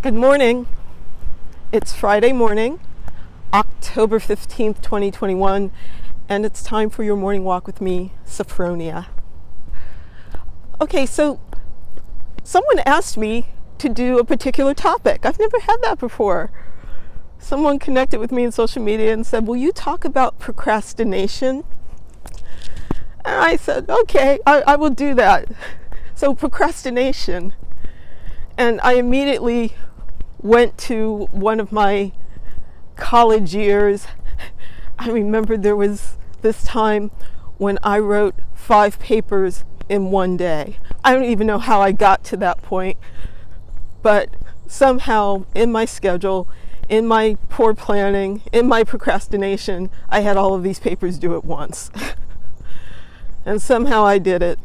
Good morning. It's Friday morning, October 15th, 2021, and it's time for your morning walk with me, Sophfronia. Okay, so someone asked me to do a particular topic. I've never had that before. Someone connected with me in social media and said, will you talk about procrastination? And I said, okay, I will do that. So procrastination. And I immediately went to one of my college years. I remember there was this time when I wrote 5 papers in one day. I don't even know how I got to that point, but somehow in my schedule, in my poor planning, in my procrastination, I had all of these papers due at once. And somehow I did it.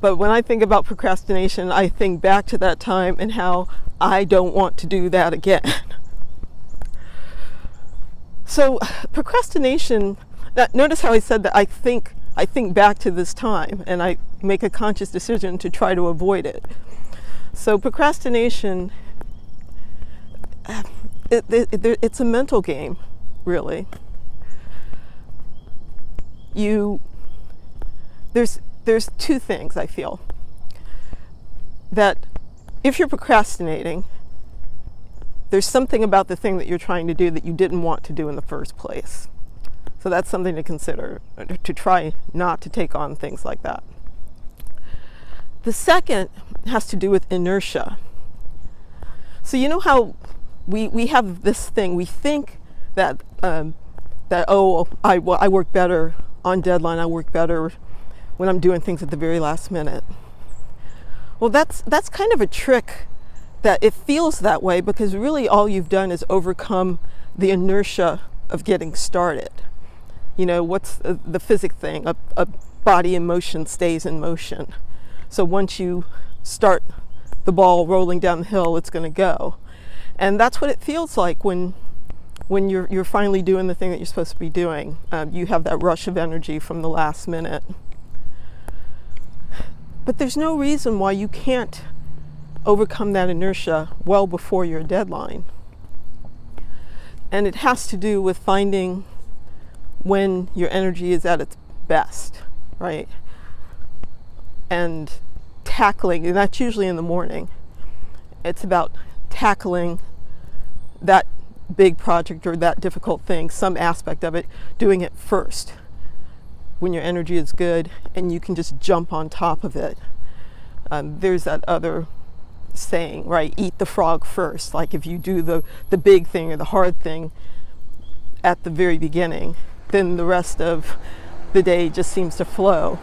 But when I think about procrastination, I think back to that time and how I don't want to do that again. So procrastination, notice how I said that I think back to this time and I make a conscious decision to try to avoid it. So procrastination, it's a mental game, really. There's 2 things I feel. That if you're procrastinating, there's something about the thing that you're trying to do that you didn't want to do in the first place. So that's something to consider, to try not to take on things like that. The second has to do with inertia. So you know how we have this thing, we think that I work better on deadline, I work better when I'm doing things at the very last minute. Well, that's kind of a trick, that it feels that way because really all you've done is overcome the inertia of getting started. You know, what's the physics thing? A body in motion stays in motion. So once you start the ball rolling down the hill, it's going to go. And that's what it feels like when you're finally doing the thing that you're supposed to be doing. You have that rush of energy from the last minute. But there's no reason why you can't overcome that inertia well before your deadline. And it has to do with finding when your energy is at its best, right? And tackling, and that's usually in the morning. It's about tackling that big project or that difficult thing, some aspect of it, doing it first when your energy is good and you can just jump on top of it. There's that other saying, right? Eat the frog first. Like if you do the big thing or the hard thing at the very beginning, then the rest of the day just seems to flow.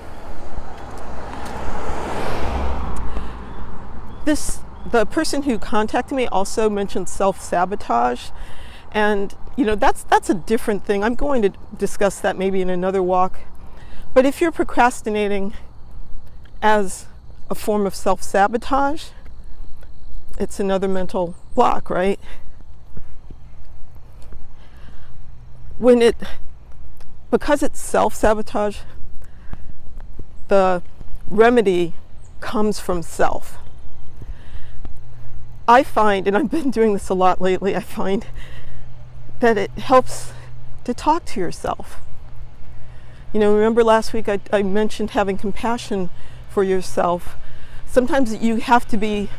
The person who contacted me also mentioned self-sabotage. And that's a different thing. I'm going to discuss that maybe in another walk. But if you're procrastinating as a form of self-sabotage, it's another mental block, right? Because it's self-sabotage, the remedy comes from self. I find, and I've been doing this a lot lately, I find that it helps to talk to yourself. Remember last week I mentioned having compassion for yourself. Sometimes you have to be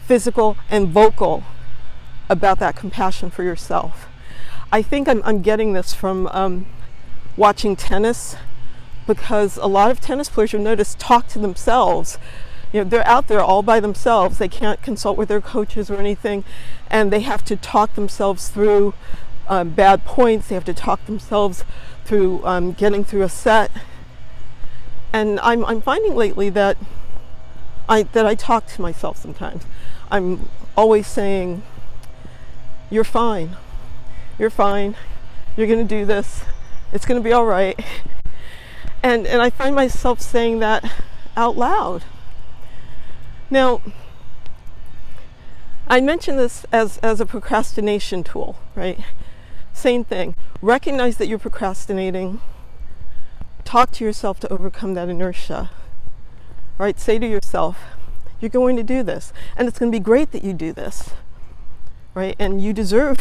physical and vocal about that compassion for yourself. I think I'm getting this from watching tennis, because a lot of tennis players, you'll notice, talk to themselves. They're out there all by themselves. They can't consult with their coaches or anything, and they have to talk themselves through bad points. They have to talk themselves through getting through a set. And I'm finding lately that I talk to myself sometimes. I'm always saying, you're fine. You're fine. You're going to do this. It's going to be all right. And I find myself saying that out loud. Now, I mentioned this as a procrastination tool, right? Same thing. Recognize that you're procrastinating. Talk to yourself to overcome that inertia. Right? Say to yourself, You're going to do this. And it's going to be great that you do this, right? And you deserve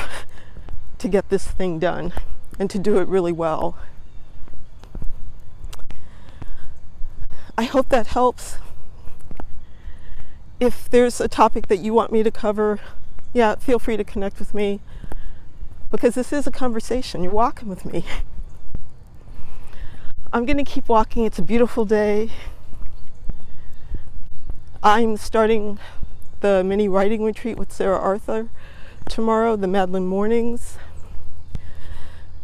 to get this thing done and to do it really well. I hope that helps. If there's a topic that you want me to cover, yeah, feel free to connect with me, because this is a conversation. You're walking with me. I'm going to keep walking. It's a beautiful day. I'm starting the mini writing retreat with Sarah Arthur tomorrow, the Madeline Mornings.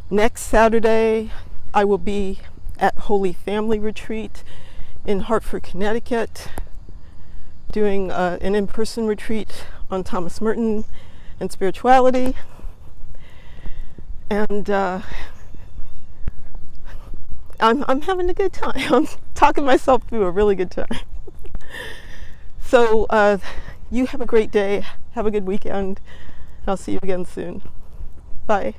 Next Saturday, I will be at Holy Family Retreat in Hartford, Connecticut, doing an in-person retreat on Thomas Merton and spirituality. And I'm having a good time. I'm talking myself through a really good time. So you have a great day. Have a good weekend. I'll see you again soon. Bye.